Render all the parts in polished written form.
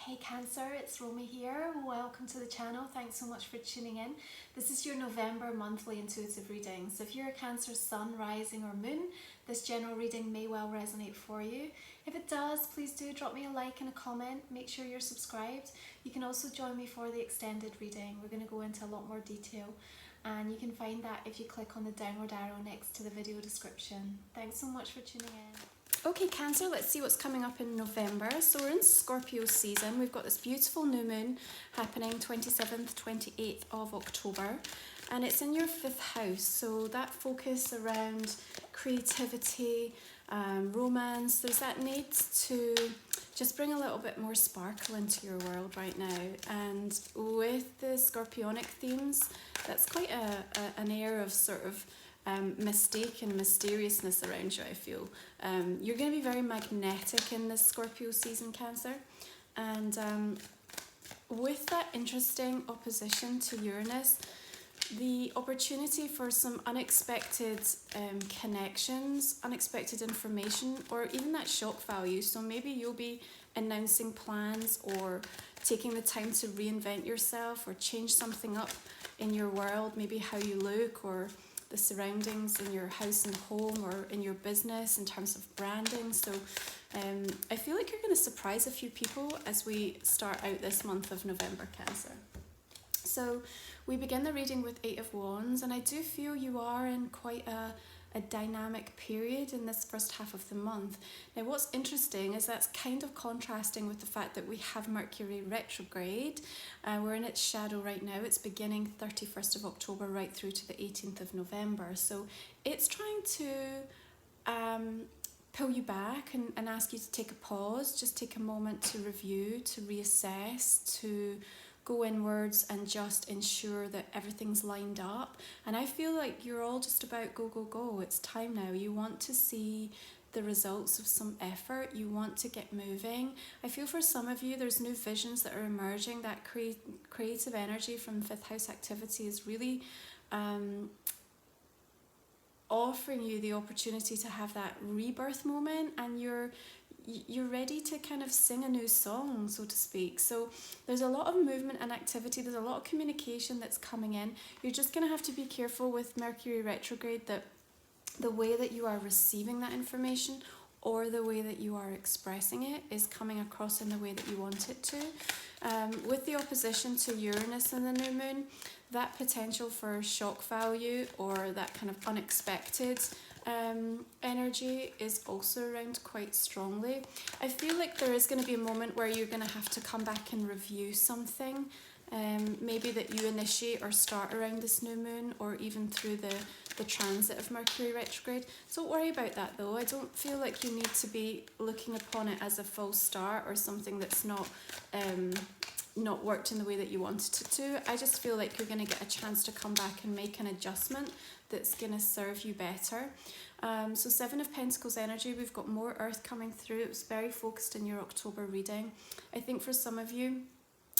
Hey Cancer, it's Romy here. Welcome to the channel. Thanks so much for tuning in. This is your November monthly intuitive reading. So if you're a Cancer sun, rising or moon, this general reading may well resonate for you. If it does, please do drop me a like and a comment. Make sure you're subscribed. You can also join me for the extended reading. We're going to go into a lot more detail. And you can find that if you click on the downward arrow next to the video description. Thanks so much for tuning in. Okay Cancer, let's see what's coming up in November. So we're in Scorpio season. We've got this beautiful new moon happening 27th, 28th of October. And it's in your 5th house. So that focus around creativity, romance, there's that need to just bring a little bit more sparkle into your world right now. And with the Scorpionic themes, that's quite an air of sort of mistake and mysteriousness around you, I feel. You're going to be very magnetic in this Scorpio season, Cancer. And with that interesting opposition to Uranus, the opportunity for some unexpected connections, unexpected information, or even that shock value. So maybe you'll be announcing plans or taking the time to reinvent yourself or change something up in your world, maybe how you look or the surroundings in your house and home or in your business in terms of branding. So I feel like you're going to surprise a few people as we start out this month of November, Cancer. So we begin the reading with 8 of Wands, and I do feel you are in quite a dynamic period in this first half of the month. Now what's interesting is that's kind of contrasting with the fact that we have Mercury retrograde. We're in its shadow right now. It's beginning 31st of October right through to the 18th of November. So it's trying to pull you back and ask you to take a pause, just take a moment to review, to reassess, to go inwards and just ensure that everything's lined up. And I feel like you're all just about go, go, go. It's time now. You want to see the results of some effort. You want to get moving. I feel for some of you, there's new visions that are emerging. That creative energy from 5th house activity is really offering you the opportunity to have that rebirth moment, and you're ready to kind of sing a new song, so to speak. So there's a lot of movement and activity. There's a lot of communication that's coming in. You're just going to have to be careful with Mercury retrograde that the way that you are receiving that information or the way that you are expressing it is coming across in the way that you want it to. With the opposition to Uranus and the new moon, that potential for shock value or that kind of unexpected energy is also around quite strongly. I feel like there is going to be a moment where you're going to have to come back and review something, maybe that you initiate or start around this new moon or even through the transit of Mercury retrograde. Don't worry about that though. I don't feel like you need to be looking upon it as a false start or something that's not worked in the way that you wanted it to. I just feel like you're going to get a chance to come back and make an adjustment that's going to serve you better. So 7 of Pentacles energy, we've got more earth coming through. It was very focused in your October reading. I think for some of you,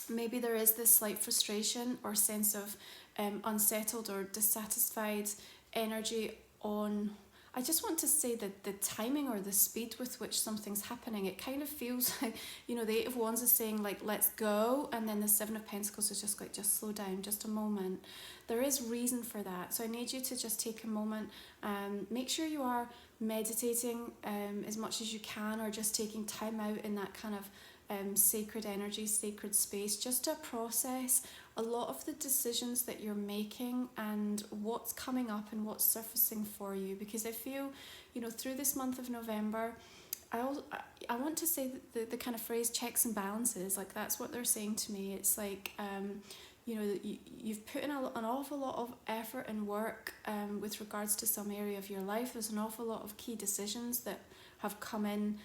maybe there is this slight frustration or sense of unsettled or dissatisfied energy on, I just want to say that the timing or the speed with which something's happening. It kind of feels like, you know, the 8 of Wands is saying like, let's go. And then the 7 of Pentacles is just like, just slow down, just a moment. There is reason for that. So I need you to just take a moment. Make sure you are meditating as much as you can, or just taking time out in that kind of sacred energy, sacred space, just to process a lot of the decisions that you're making and what's coming up and what's surfacing for you. Because I feel, you know, through this month of November, I want to say that the kind of phrase checks and balances, like that's what they're saying to me. It's like, you know, you've put in an awful lot of effort and work with regards to some area of your life. There's an awful lot of key decisions that have come in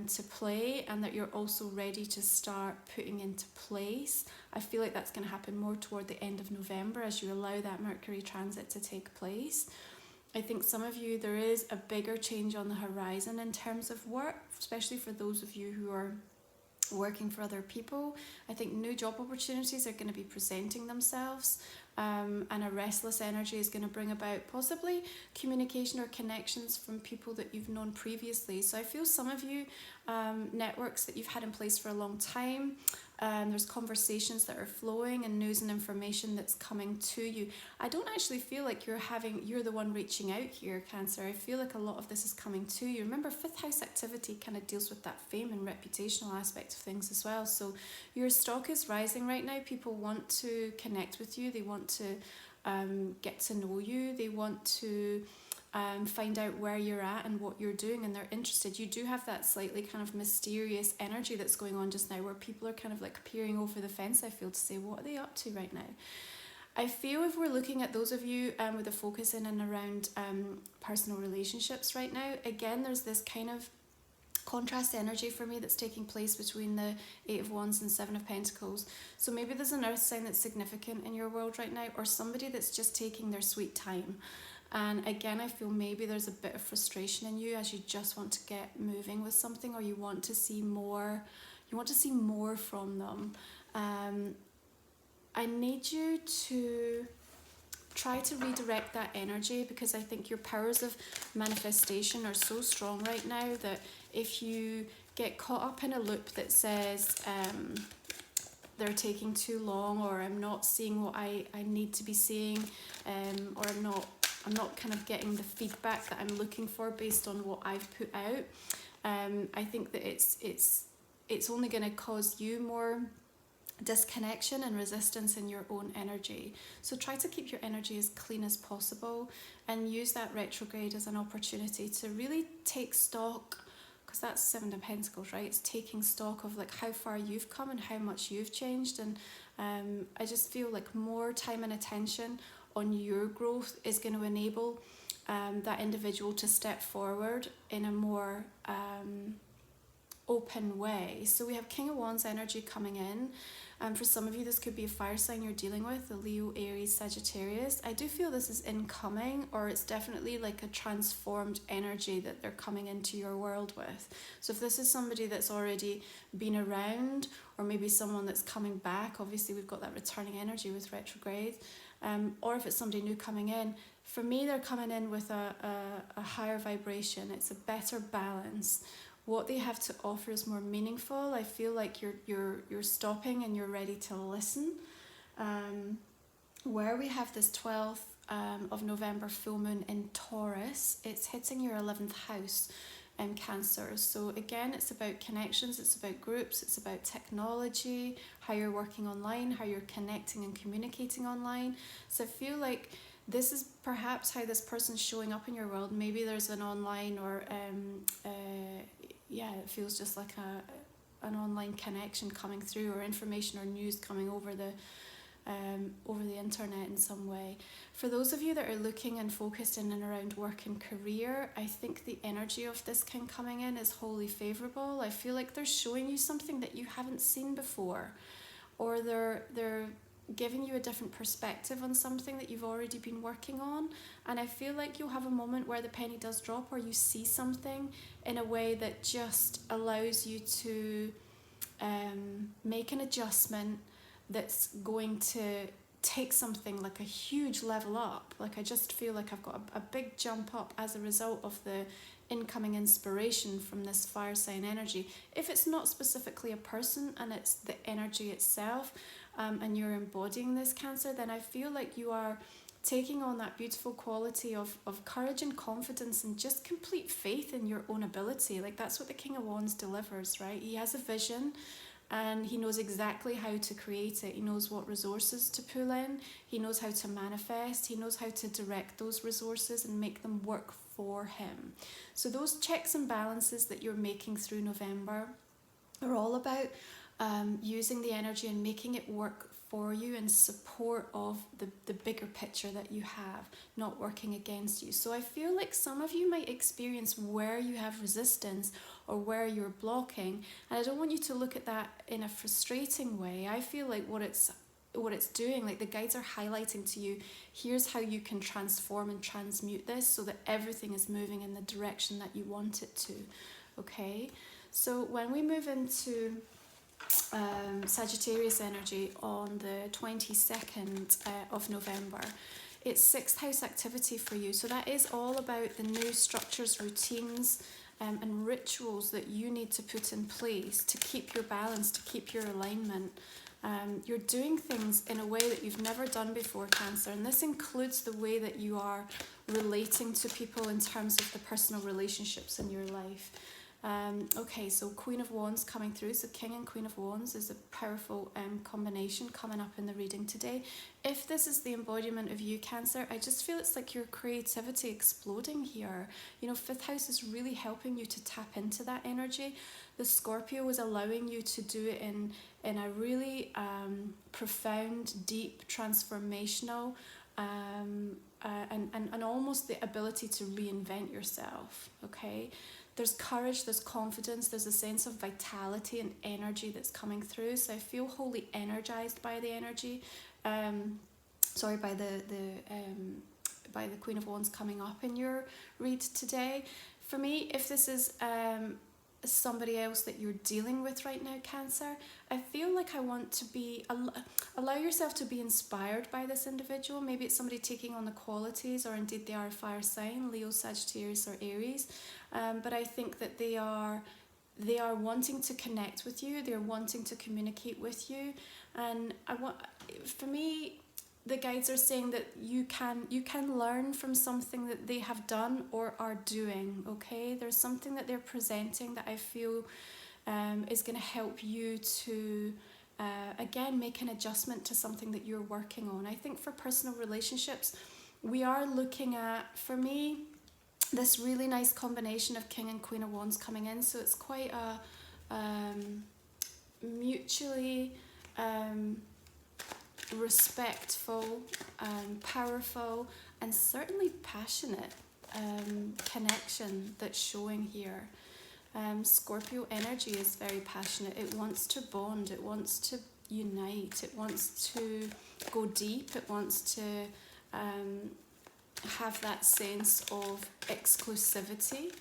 to play, and that you're also ready to start putting into place. I feel like that's going to happen more toward the end of November as you allow that Mercury transit to take place. I think some of you, there is a bigger change on the horizon in terms of work, especially for those of you who are working for other people. I think new job opportunities are going to be presenting themselves. and a restless energy is going to bring about possibly communication or connections from people that you've known previously. So I feel some of you, networks that you've had in place for a long time, there's conversations that are flowing and news and information that's coming to you. I don't actually feel like you're the one reaching out here, Cancer. I feel like a lot of this is coming to you. Remember, 5th house activity kind of deals with that fame and reputational aspect of things as well. So your stock is rising right now. People want to connect with you. They want to get to know you. They want to find out where you're at and what you're doing, and they're interested. You do have that slightly kind of mysterious energy that's going on just now, where people are kind of like peering over the fence, I feel, to say, what are they up to right now? I feel if we're looking at those of you with a focus in and around personal relationships right now, again, there's this kind of contrast energy for me that's taking place between the 8 of Wands and 7 of Pentacles. So maybe there's an earth sign that's significant in your world right now, or somebody that's just taking their sweet time. And again, I feel maybe there's a bit of frustration in you as you just want to get moving with something, or you want to see more. You want to see more from them. I need you to try to redirect that energy, because I think your powers of manifestation are so strong right now that if you get caught up in a loop that says they're taking too long, or I'm not seeing what I need to be seeing, or I'm not kind of getting the feedback that I'm looking for based on what I've put out, I think that it's only going to cause you more disconnection and resistance in your own energy. So try to keep your energy as clean as possible, and use that retrograde as an opportunity to really take stock, because that's 7 of Pentacles, right? It's taking stock of like how far you've come and how much you've changed. And I just feel like more time and attention on your growth is going to enable that individual to step forward in a more open way. So we have King of Wands energy coming in. For some of you, this could be a fire sign you're dealing with, the Leo, Aries, Sagittarius. I do feel this is incoming, or it's definitely like a transformed energy that they're coming into your world with. So if this is somebody that's already been around, or maybe someone that's coming back, obviously we've got that returning energy with retrograde, or if it's somebody new coming in, for me they're coming in with a higher vibration. It's a better balance. What they have to offer is more meaningful. I feel like you're stopping and you're ready to listen. Where we have this 12th of November full moon in Taurus, it's hitting your 11th house in Cancer. So again, it's about connections, it's about groups, it's about technology, how you're working online, how you're connecting and communicating online. So I feel like this is perhaps how this person's showing up in your world. Maybe there's an online, or it feels just like an online connection coming through, or information or news coming over the internet in some way. For those of you that are looking and focused in and around work and career, I think the energy of this king coming in is wholly favourable. I feel like they're showing you something that you haven't seen before, or they're giving you a different perspective on something that you've already been working on. And I feel like you'll have a moment where the penny does drop, or you see something in a way that just allows you to make an adjustment that's going to take something like a huge level up. Like I just feel like I've got a big jump up as a result of the incoming inspiration from this fire sign energy. If it's not specifically a person and it's the energy itself, and you're embodying this, Cancer, then I feel like you are taking on that beautiful quality of courage and confidence and just complete faith in your own ability. Like that's what the King of Wands delivers, right? He has a vision and he knows exactly how to create it. He knows what resources to pull in. He knows how to manifest. He knows how to direct those resources and make them work for him. So those checks and balances that you're making through November are all about using the energy and making it work for you in support of the bigger picture that you have, not working against you. So I feel like some of you might experience where you have resistance or where you're blocking, and I don't want you to look at that in a frustrating way. I feel like what it's doing, like the guides are highlighting to you, here's how you can transform and transmute this so that everything is moving in the direction that you want it to. Okay, so when we move into Sagittarius energy on the 22nd of November. It's 6th house activity for you. So that is all about the new structures, routines, and rituals that you need to put in place to keep your balance, to keep your alignment. You're doing things in a way that you've never done before, Cancer, and this includes the way that you are relating to people in terms of the personal relationships in your life. Okay, so Queen of Wands coming through. So King and Queen of Wands is a powerful combination coming up in the reading today. If this is the embodiment of you, Cancer, I just feel it's like your creativity exploding here. You know, 5th house is really helping you to tap into that energy. The Scorpio is allowing you to do it in a really profound, deep, transformational, and almost the ability to reinvent yourself, okay? There's courage, there's confidence, there's a sense of vitality and energy that's coming through. So I feel wholly energized by the energy. By the Queen of Wands coming up in your read today. For me, if this is somebody else that you're dealing with right now, Cancer, I feel like I want to be allow yourself to be inspired by this individual. Maybe it's somebody taking on the qualities, or indeed they are a fire sign, Leo, Sagittarius or Aries, but I think that they are wanting to connect with you, they're wanting to communicate with you, and for me, the guides are saying that you can learn from something that they have done or are doing, okay? There's something that they're presenting that I feel is going to help you to, again, make an adjustment to something that you're working on. I think for personal relationships, we are looking at, for me, this really nice combination of King and Queen of Wands coming in. So it's quite a mutually... respectful, powerful, and certainly passionate connection that's showing here. Scorpio energy is very passionate. It wants to bond, it wants to unite, it wants to go deep, it wants to have that sense of exclusivity.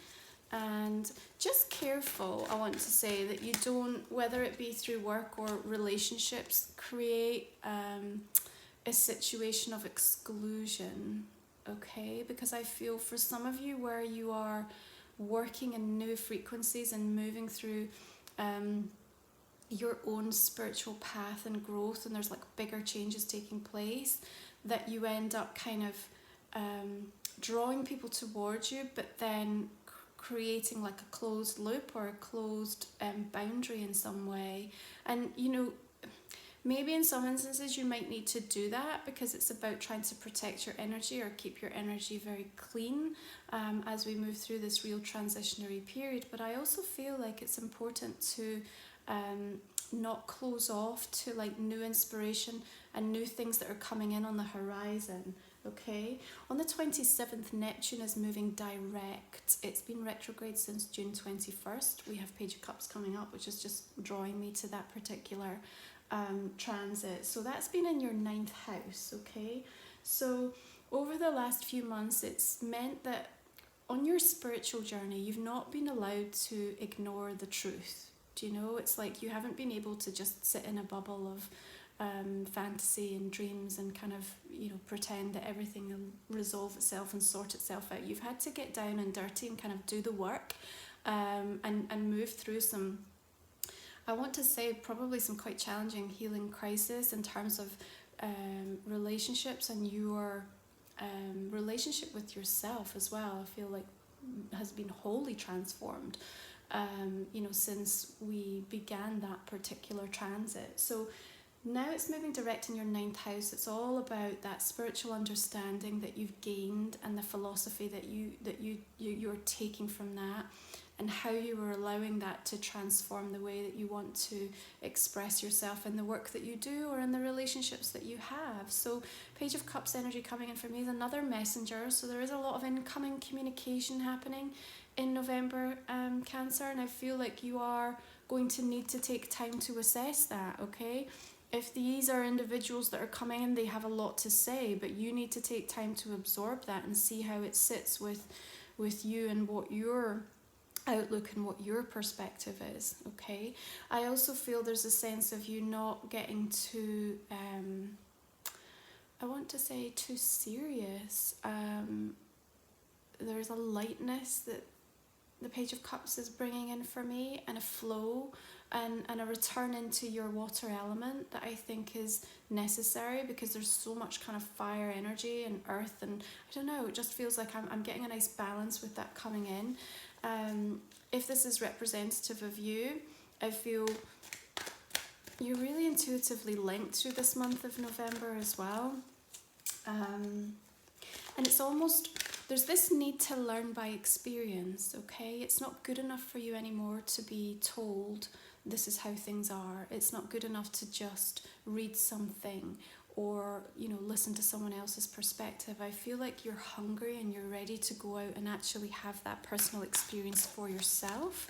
And just careful, I want to say, that you don't, whether it be through work or relationships, create a situation of exclusion, okay? Because I feel for some of you, where you are working in new frequencies and moving through your own spiritual path and growth, and there's like bigger changes taking place, that you end up kind of drawing people towards you, but then creating like a closed loop or a closed boundary in some way. And you know, maybe in some instances you might need to do that because it's about trying to protect your energy or keep your energy very clean as we move through this real transitionary period. But I also feel like it's important to not close off to like new inspiration and new things that are coming in on the horizon. Okay, on the 27th, Neptune is moving direct. It's been retrograde since June 21st. We have Page of Cups coming up, which is just drawing me to that particular transit. So that's been in your 9th house, okay? So over the last few months, it's meant that on your spiritual journey, you've not been allowed to ignore the truth. Do you know? It's like you haven't been able to just sit in a bubble of fantasy and dreams and kind of, you know, pretend that everything will resolve itself and sort itself out. You've had to get down and dirty and kind of do the work and move through some, I want to say, probably some quite challenging healing crisis in terms of relationships and your relationship with yourself as well. I feel like has been wholly transformed you know, since we began that particular transit. So now it's moving direct in your 9th house. It's all about that spiritual understanding that you've gained and the philosophy that you're taking from that, and how you are allowing that to transform the way that you want to express yourself in the work that you do or in the relationships that you have. So Page of Cups energy coming in for me is another messenger. So there is a lot of incoming communication happening in November, Cancer, and I feel like you are going to need to take time to assess that, okay? If these are individuals that are coming in, they have a lot to say, but you need to take time to absorb that and see how it sits with you and what you're outlook and what your perspective is, okay? I also feel there's a sense of you not getting too, I want to say too serious. There's a lightness that the Page of Cups is bringing in for me, and a flow and a return into your water element that I think is necessary, because there's so much kind of fire energy and earth, and I don't know, it just feels like I'm getting a nice balance with that coming in. If this is representative of you, I feel you're really intuitively linked through this month of November as well. And it's almost, there's this need to learn by experience, okay? It's not good enough for you anymore to be told this is how things are. It's not good enough to just read something or, you know, listen to someone else's perspective. I feel like you're hungry and you're ready to go out and actually have that personal experience for yourself.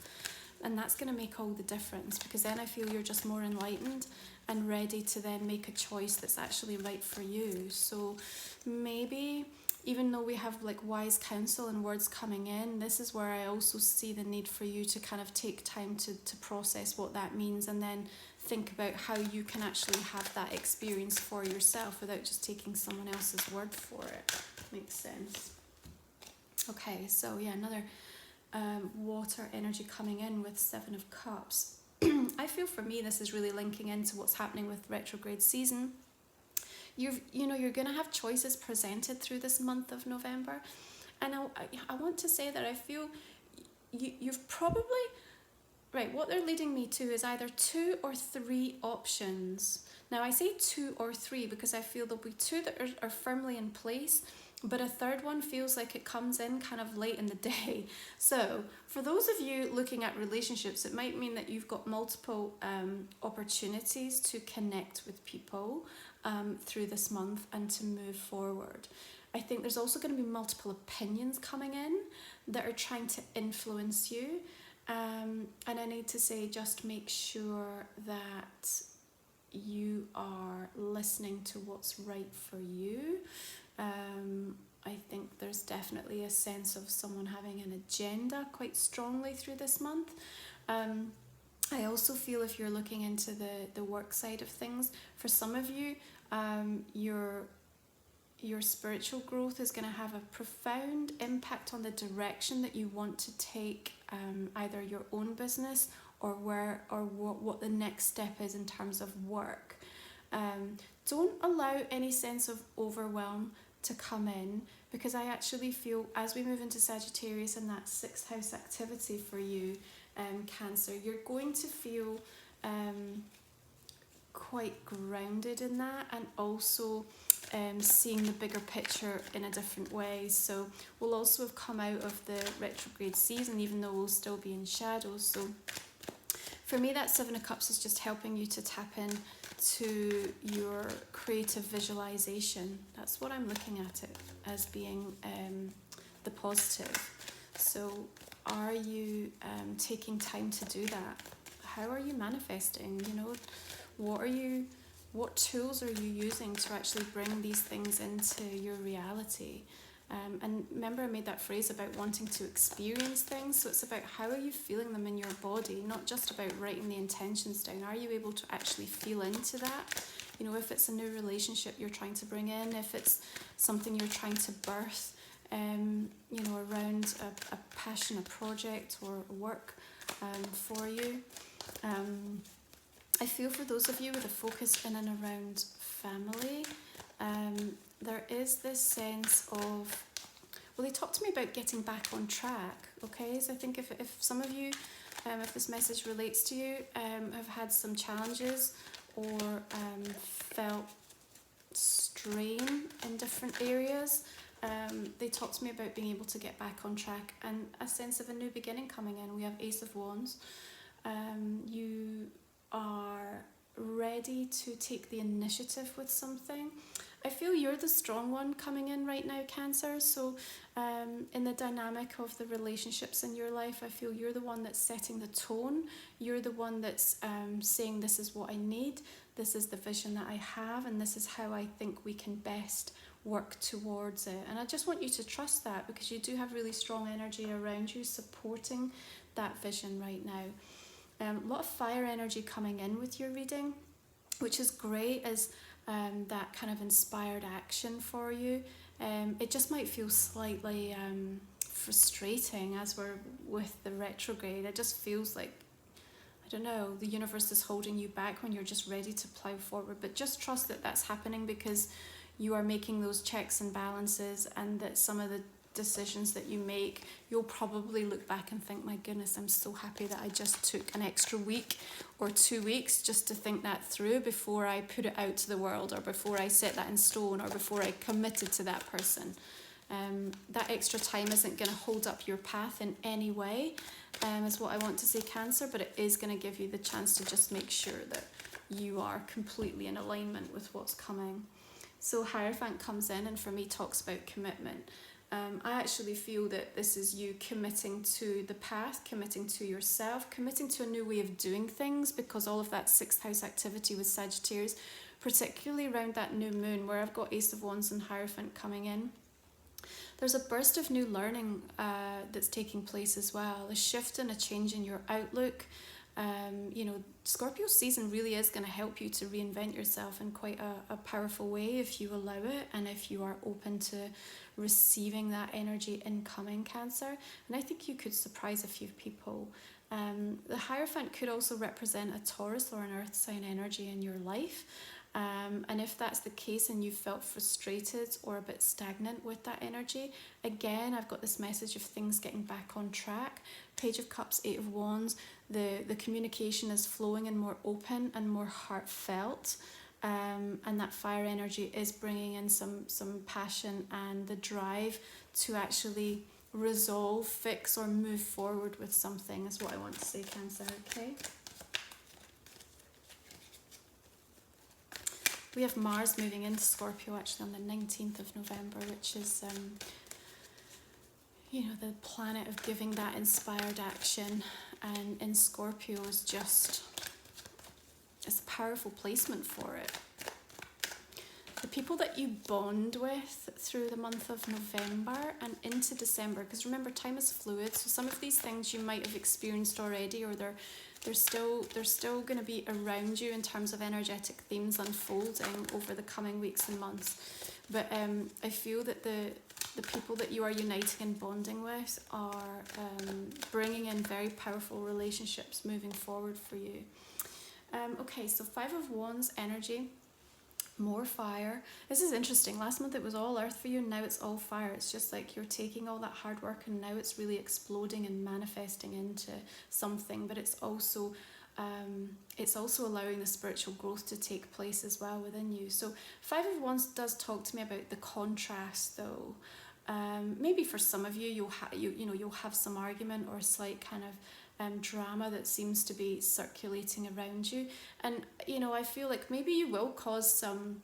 And that's going to make all the difference, because then I feel you're just more enlightened and ready to then make a choice that's actually right for you. So maybe, even though we have like wise counsel and words coming in, this is where I also see the need for you to kind of take time to process what that means, and then think about how you can actually have that experience for yourself without just taking someone else's word for it. Makes sense. Okay, so yeah, another water energy coming in with Seven of Cups. I feel for me this is really linking into what's happening with retrograde season. You're going to have choices presented through this month of November, and I want to say that I feel you've probably, right, what they're leading me to is either 2 or 3 options. Now I say 2 or 3 because I feel there'll be 2 that are firmly in place, but a third one feels like it comes in kind of late in the day. So for those of you looking at relationships, it might mean that you've got multiple opportunities to connect with people through this month and to move forward. I think there's also going to be multiple opinions coming in that are trying to influence you. And I need to say, just make sure that you are listening to what's right for you. I think there's definitely a sense of someone having an agenda quite strongly through this month. I also feel, if you're looking into the work side of things, for some of you, your spiritual growth is going to have a profound impact on the direction that you want to take either your own business or what the next step is in terms of work. Don't allow any sense of overwhelm to come in, because I actually feel as we move into Sagittarius and that 6th house activity for you, Cancer, you're going to feel quite grounded in that, and also seeing the bigger picture in a different way. So we'll also have come out of the retrograde season, even though we'll still be in shadows. So for me, that 7 of Cups is just helping you to tap in to your creative visualization. That's what I'm looking at it as being the positive. So are you taking time to do that? How are you manifesting? You know, what tools are you using to actually bring these things into your reality? And remember, I made that phrase about wanting to experience things. So it's about how are you feeling them in your body, not just about writing the intentions down. Are you able to actually feel into that? You know, if it's a new relationship you're trying to bring in, if it's something you're trying to birth, you know, around a passion, a project, or work for you. I feel for those of you with a focus in and around family, there is this sense of, well, they talked to me about getting back on track, okay? So I think if some of you, if this message relates to you, have had some challenges or felt strain in different areas, they talked to me about being able to get back on track and a sense of a new beginning coming in. We have Ace of Wands. You are ready to take the initiative with something. I feel you're the strong one coming in right now, Cancer. So in the dynamic of the relationships in your life, I feel you're the one that's setting the tone. You're the one that's saying, this is what I need, this is the vision that I have, and this is how I think we can best work towards it. And I just want you to trust that, because you do have really strong energy around you supporting that vision right now. A lot of fire energy coming in with your reading, which is great as that kind of inspired action for you. It just might feel slightly frustrating as we're with the retrograde. It just feels like, I don't know, the universe is holding you back when you're just ready to plow forward. But just trust that that's happening because you are making those checks and balances, and that some of the decisions that you make, you'll probably look back and think, my goodness, I'm so happy that I just took an extra week or 2 weeks just to think that through before I put it out to the world, or before I set that in stone, or before I committed to that person. That extra time isn't going to hold up your path in any way, is what I want to say, Cancer, but it is going to give you the chance to just make sure that you are completely in alignment with what's coming. So Hierophant comes in and for me talks about commitment. I actually feel that this is you committing to the path, committing to yourself, committing to a new way of doing things, because all of that 6th house activity with Sagittarius, particularly around that new moon where I've got Ace of Wands and Hierophant coming in. There's a burst of new learning that's taking place as well, a shift and a change in your outlook. Scorpio season really is going to help you to reinvent yourself in quite a powerful way if you allow it, and if you are open to receiving that energy incoming, Cancer. And I think you could surprise a few people. The Hierophant could also represent a Taurus or an earth sign energy in your life. And if that's the case and you felt frustrated or a bit stagnant with that energy, again, I've got this message of things getting back on track. Page of Cups, 8 of Wands, the communication is flowing and more open and more heartfelt. And that fire energy is bringing in some passion and the drive to actually resolve, fix, or move forward with something, is what I want to say, Cancer, okay? We have Mars moving into Scorpio actually on the 19th of November, which is, the planet of giving that inspired action. And in Scorpio is just, it's a powerful placement for it. The people that you bond with through the month of November and into December, because remember, time is fluid, so some of these things you might have experienced already, or they're still going to be around you in terms of energetic themes unfolding over the coming weeks and months. But I feel that the people that you are uniting and bonding with are bringing in very powerful relationships moving forward for you. Okay, so 5 of Wands energy, more fire. This is interesting. Last month it was all earth for you, and now it's all fire. It's just like you're taking all that hard work and now it's really exploding and manifesting into something, but it's also allowing the spiritual growth to take place as well within you. So 5 of Wands does talk to me about the contrast though. Maybe for some of you, you'll have some argument or a slight kind of drama that seems to be circulating around you, and I feel like maybe you will cause some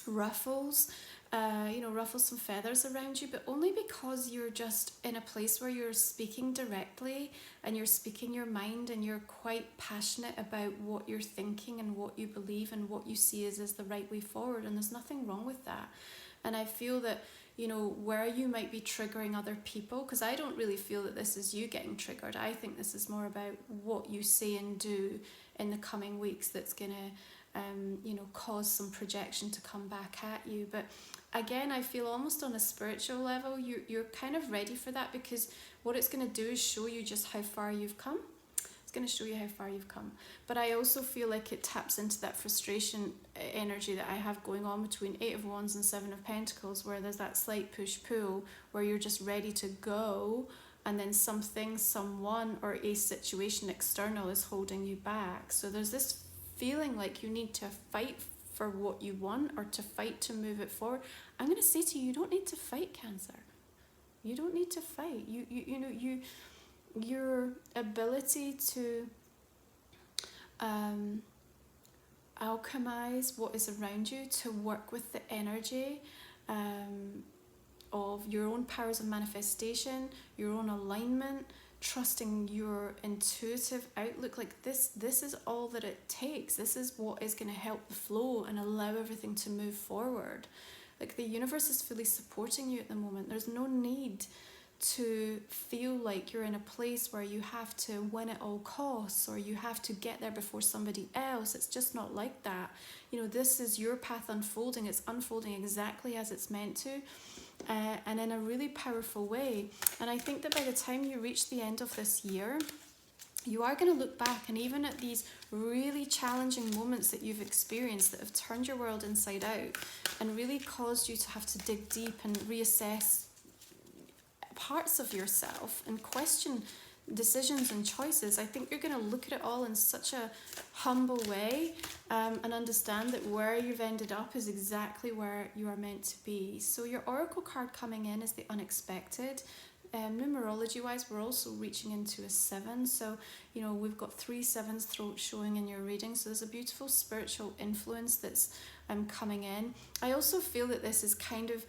ruffles, ruffle some feathers around you, but only because you're just in a place where you're speaking directly and you're speaking your mind and you're quite passionate about what you're thinking and what you believe and what you see as the right way forward, and there's nothing wrong with that. And I feel that where you might be triggering other people, because I don't really feel that this is you getting triggered. I think this is more about what you say and do in the coming weeks that's going to, cause some projection to come back at you. But again, I feel almost on a spiritual level, you're kind of ready for that, because what it's going to do is show you just how far you've come. It's going to show you how far you've come. But I also feel like it taps into that frustration energy that I have going on between 8 of Wands and 7 of Pentacles, where there's that slight push-pull where you're just ready to go, and then something, someone, or a situation external is holding you back. So there's this feeling like you need to fight for what you want, or to fight to move it forward. I'm going to say to you, you don't need to fight, Cancer. You don't need to fight. Your ability to alchemize what is around you, to work with the energy of your own powers of manifestation, your own alignment, trusting your intuitive outlook, like this is all that it takes. This is what is going to help the flow and allow everything to move forward. Like the universe is fully supporting you at the moment. There's no need to feel like you're in a place where you have to win at all costs or you have to get there before somebody else. It's just not like that. You know, this is your path unfolding. It's unfolding exactly as it's meant to, and in a really powerful way. And I think that by the time you reach the end of this year, you are going to look back, and even at these really challenging moments that you've experienced that have turned your world inside out and really caused you to have to dig deep and reassess parts of yourself and question decisions and choices, I think you're going to look at it all in such a humble way, and understand that where you've ended up is exactly where you are meant to be. So your oracle card coming in is the unexpected. Numerology wise, we're also reaching into a 7, so you know we've got 3 7s showing in your reading, so there's a beautiful spiritual influence that's coming in. I also feel that this is kind of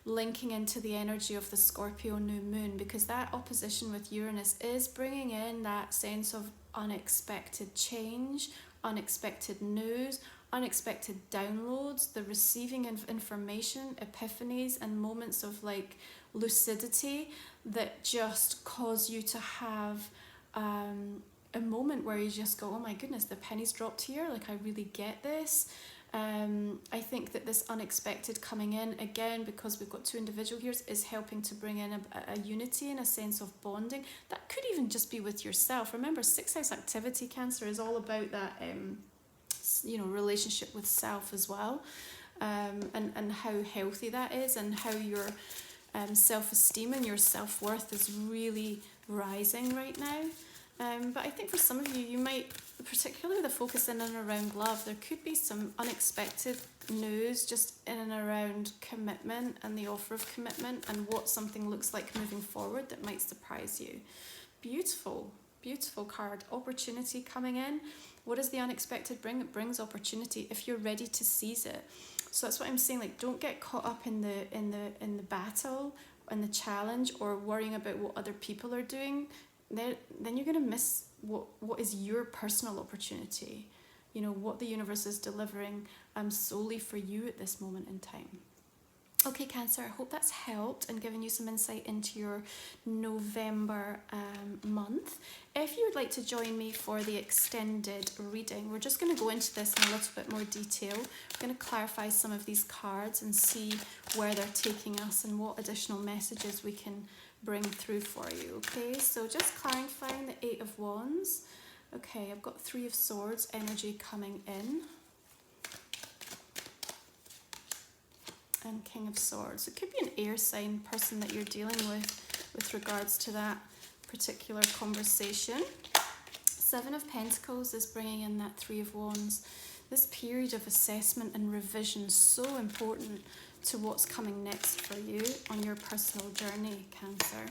linking into the energy of the Scorpio new moon, because that opposition with Uranus is bringing in that sense of unexpected change, unexpected news, unexpected downloads, the receiving of information, epiphanies, and moments of like lucidity that just cause you to have a moment where you just go, oh my goodness, the penny's dropped here, like I really get this. I think that this unexpected coming in, again, because we've got 2 individual here, is helping to bring in a unity and a sense of bonding. That could even just be with yourself. Remember, 6th house activity, Cancer, is all about that you know, relationship with self as well, and how healthy that is, and how your self-esteem and your self-worth is really rising right now. But I think for some of you, you might, particularly the focus in and around love, there could be some unexpected news just in and around commitment and the offer of commitment and what something looks like moving forward that might surprise you. Beautiful, beautiful card. Opportunity coming in. What does the unexpected bring? It brings opportunity if you're ready to seize it. So that's what I'm saying. Like, don't get caught up in the battle and the challenge, or worrying about what other people are doing. Then you're going to miss what is your personal opportunity, you know, what the universe is delivering solely for you at this moment in time. Okay, Cancer, I hope that's helped and given you some insight into your November month. If you would like to join me for the extended reading, we're just going to go into this in a little bit more detail. We're going to clarify some of these cards and see where they're taking us and what additional messages we can bring through for you. Okay, so just clarifying the 8 of Wands. Okay, I've got 3 of Swords energy coming in, and King of Swords. It could be an air sign person that you're dealing with regards to that particular conversation. 7 of Pentacles is bringing in that 3 of Wands. This period of assessment and revision is so important to what's coming next for you on your personal journey, Cancer.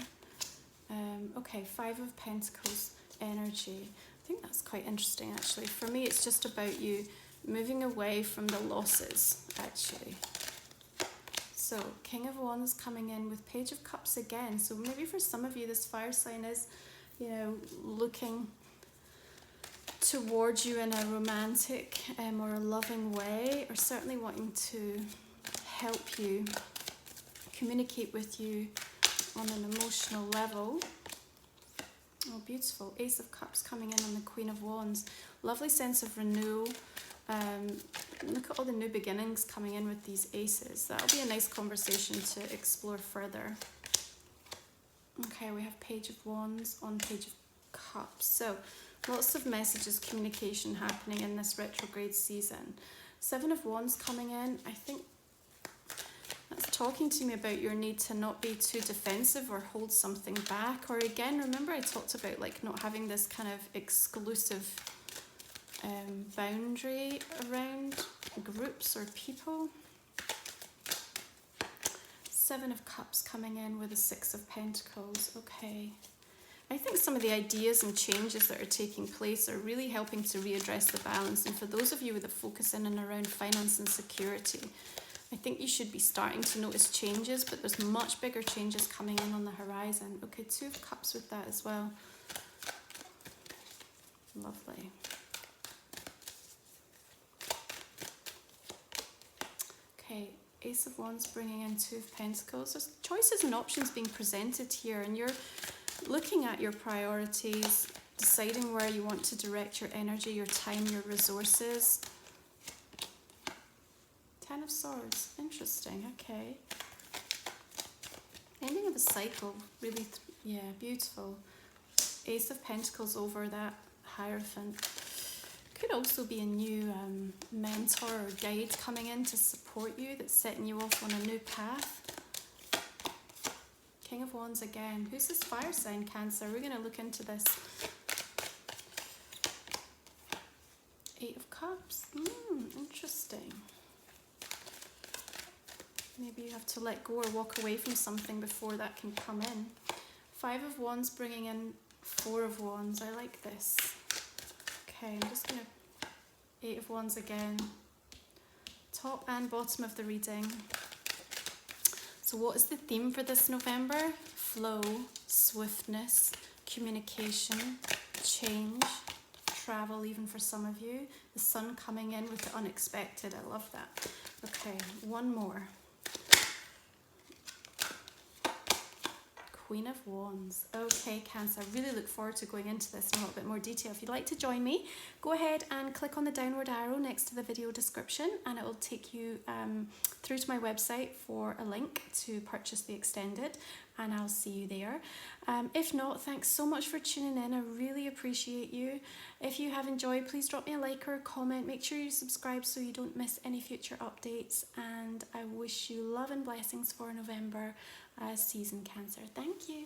Okay, 5 of Pentacles energy. I think that's quite interesting, actually. For me, it's just about you moving away from the losses, actually. So, King of Wands coming in with Page of Cups again. So maybe for some of you, this fire sign is, you know, looking towards you in a romantic or a loving way, or certainly wanting to help you, communicate with you on an emotional level. Oh, beautiful. Ace of Cups coming in on the Queen of Wands. Lovely sense of renewal. Look at all the new beginnings coming in with these aces. That'll be a nice conversation to explore further. Okay, we have Page of Wands on Page of Cups. So, lots of messages, communication happening in this retrograde season. 7 of Wands coming in. I think that's talking to me about your need to not be too defensive or hold something back. Or again, remember I talked about like not having this kind of exclusive boundary around groups or people. 7 of Cups coming in with a 6 of Pentacles. Okay. I think some of the ideas and changes that are taking place are really helping to readdress the balance. And for those of you with a focus in and around finance and security, I think you should be starting to notice changes, but there's much bigger changes coming in on the horizon. Okay, 2 of Cups with that as well. Lovely. Okay, Ace of Wands bringing in Two of Pentacles. There's choices and options being presented here, and you're looking at your priorities, deciding where you want to direct your energy, your time, your resources. Ten of Swords. Interesting. Okay. Ending of a cycle. Really, yeah, beautiful. Ace of Pentacles over that Hierophant. Could also be a new mentor or guide coming in to support you that's setting you off on a new path. King of Wands again. Who's this fire sign, Cancer? We're going to look into this. Eight of Cups. Interesting. Maybe you have to let go or walk away from something before that can come in. Five of Wands bringing in Four of Wands. I like this. Okay, I'm just going to... Eight of Wands again. Top and bottom of the reading. So what is the theme for this November? Flow, swiftness, communication, change, travel even for some of you. The sun coming in with the unexpected. I love that. Okay, one more. Queen of Wands. Okay, Cancer, I really look forward to going into this in a little bit more detail. If you'd like to join me, go ahead and click on the downward arrow next to the video description, and it will take you through to my website for a link to purchase the extended, and I'll see you there. If not, thanks so much for tuning in. I really appreciate you. If you have enjoyed, please drop me a like or a comment. Make sure you subscribe so you don't miss any future updates, and I wish you love and blessings for November season, Cancer. Thank you.